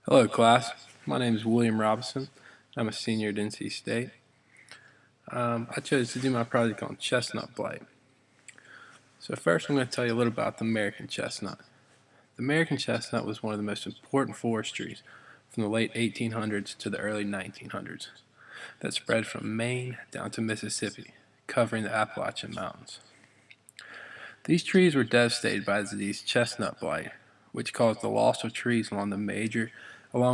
Hello, class. My name is William Robinson. I'm a senior at NC State. I chose to do my project on chestnut blight. So first I'm going to tell you a little about the American chestnut. The American chestnut was one of the most important forest trees from the late 1800s to the early 1900s that spread from Maine down to Mississippi, covering the Appalachian Mountains. These trees were devastated by the disease chestnut blight, which caused the loss of trees along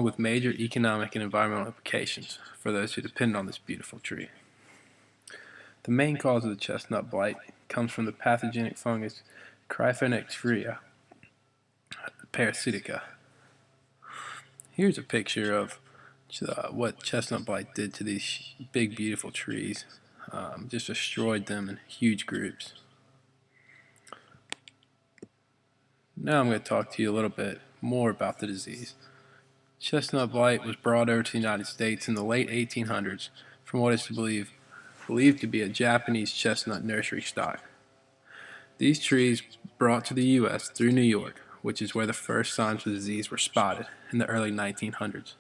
with major economic and environmental implications for those who depend on this beautiful tree. The main cause of the chestnut blight comes from the pathogenic fungus Cryphonectria parasitica. Here's a picture of what chestnut blight did to these big beautiful trees. Just destroyed them in huge groups. Now I'm going to talk to you a little bit more about the disease. Chestnut blight was brought over to the United States in the late 1800s from what is believed to be a Japanese chestnut nursery stock. These trees brought to the U.S. through New York, which is where the first signs of the disease were spotted in the early 1900s.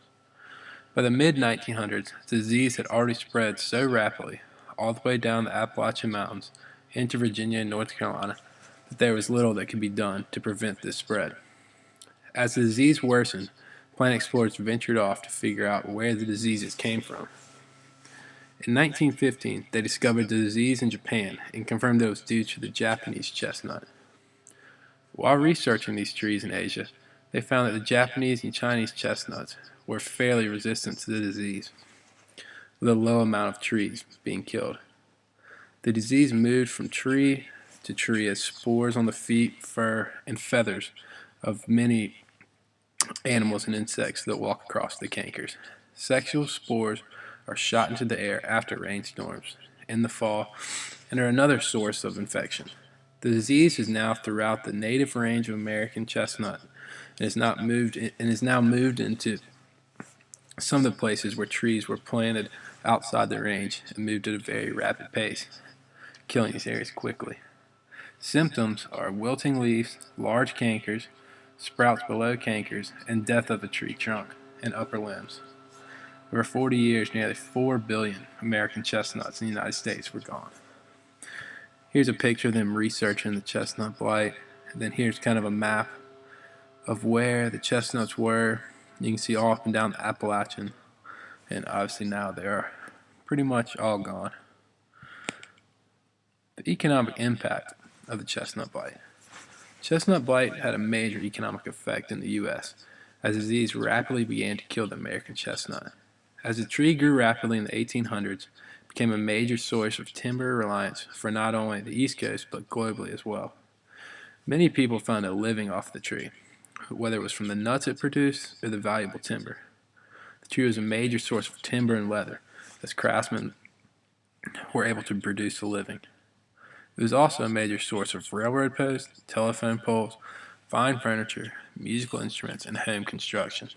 By the mid-1900s, the disease had already spread so rapidly, all the way down the Appalachian Mountains into Virginia and North Carolina, that there was little that could be done to prevent this spread. As the disease worsened, plant explorers ventured off to figure out where the diseases came from. In 1915, they discovered the disease in Japan and confirmed that it was due to the Japanese chestnut. While researching these trees in Asia, they found that the Japanese and Chinese chestnuts were fairly resistant to the disease, with a low amount of trees being killed. The disease moved from tree to tree as spores on the feet, fur, and feathers of many animals and insects that walk across the cankers. Sexual spores are shot into the air after rainstorms in the fall and are another source of infection. The disease is now throughout the native range of American chestnut and is now moved into some of the places where trees were planted outside the range and moved at a very rapid pace, killing these areas quickly. Symptoms are wilting leaves, large cankers, sprouts below cankers, and death of the tree trunk and upper limbs. Over 40 years, nearly 4 billion American chestnuts in the United States were gone. Here's a picture of them researching the chestnut blight, and then here's kind of a map of where the chestnuts were. You can see all up and down the Appalachian, and obviously now they are pretty much all gone. The economic impact of the chestnut blight. Chestnut blight had a major economic effect in the U.S. as the disease rapidly began to kill the American chestnut. As the tree grew rapidly in the 1800s, it became a major source of timber reliance for not only the East Coast but globally as well. Many people found a living off the tree, whether it was from the nuts it produced or the valuable timber. The tree was a major source of timber and leather, as craftsmen were able to produce a living. It was also a major source of railroad posts, telephone poles, fine furniture, musical instruments, and home construction.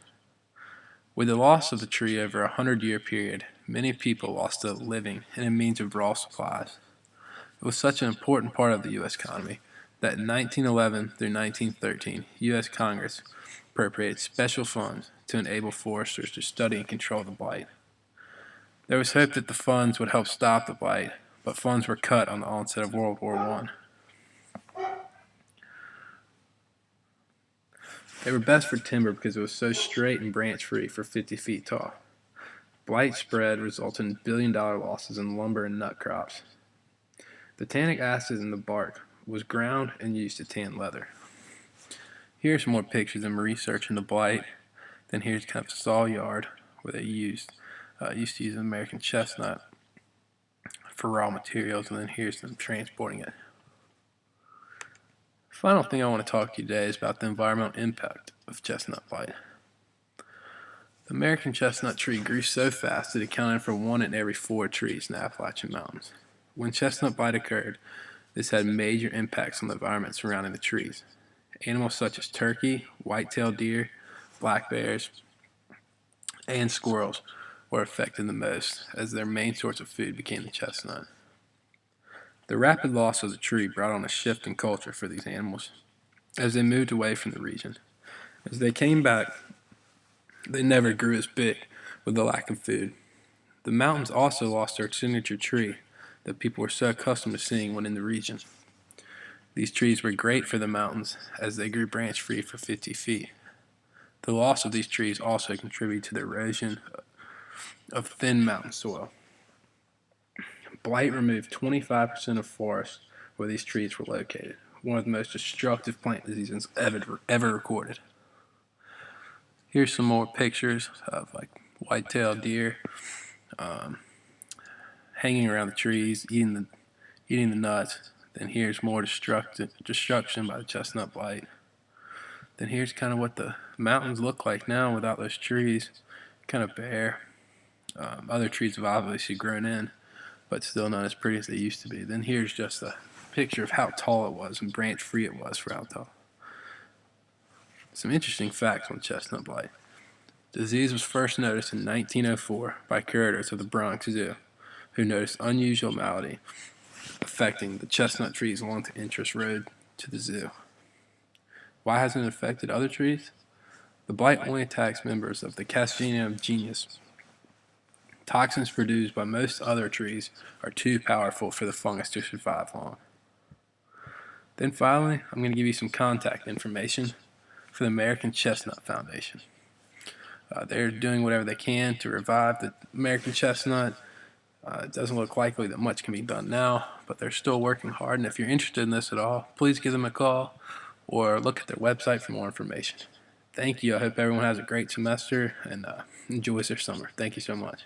With the loss of the tree over a 100-year period, many people lost a living and a means of raw supplies. It was such an important part of the U.S. economy that in 1911 through 1913, U.S. Congress appropriated special funds to enable foresters to study and control the blight. There was hope that the funds would help stop the blight, but funds were cut on the onset of World War I. They were best for timber because it was so straight and branch-free for 50 feet tall. Blight spread resulted in billion-dollar losses in lumber and nut crops. The tannic acid in the bark was ground and used to tan leather. Here's some more pictures of them researching the blight. Then here's kind of a saw yard where they used to use American chestnut for raw materials, and then here's them transporting it. Final thing I want to talk to you today is about the environmental impact of chestnut blight. The American chestnut tree grew so fast that it accounted for 1 in every 4 trees in the Appalachian Mountains. When chestnut blight occurred, this had major impacts on the environment surrounding the trees. Animals such as turkey, white-tailed deer, black bears, and squirrels were affected the most, as their main source of food became the chestnut. The rapid loss of the tree brought on a shift in culture for these animals as they moved away from the region. As they came back, They never grew as big with the lack of food. The mountains also lost their signature tree that people were so accustomed to seeing when in the region. These trees were great for the mountains as they grew branch free for 50 feet. The loss of these trees also contributed to the erosion of thin mountain soil. Blight removed 25% of forests where these trees were located, one of the most destructive plant diseases ever recorded. Here's some more pictures of like white-tailed deer hanging around the trees, eating the nuts. Then here's more destruction by the chestnut blight. Then here's kind of what the mountains look like now without those trees, kind of bare. Other trees have obviously grown in, but still not as pretty as they used to be. Then here's just a picture of how tall it was and branch free it was for how tall. Some interesting facts on chestnut blight. The disease was first noticed in 1904 by curators of the Bronx Zoo, who noticed unusual malady affecting the chestnut trees along the entrance road to the zoo. Why hasn't it affected other trees? The blight only attacks members of the Castanea genus. Toxins produced by most other trees are too powerful for the fungus to survive long. Then finally, I'm going to give you some contact information for the American Chestnut Foundation. They're doing whatever they can to revive the American chestnut. It doesn't look likely that much can be done now, but they're still working hard, and if you're interested in this at all, please give them a call or look at their website for more information. Thank you. I hope everyone has a great semester and enjoys their summer. Thank you so much.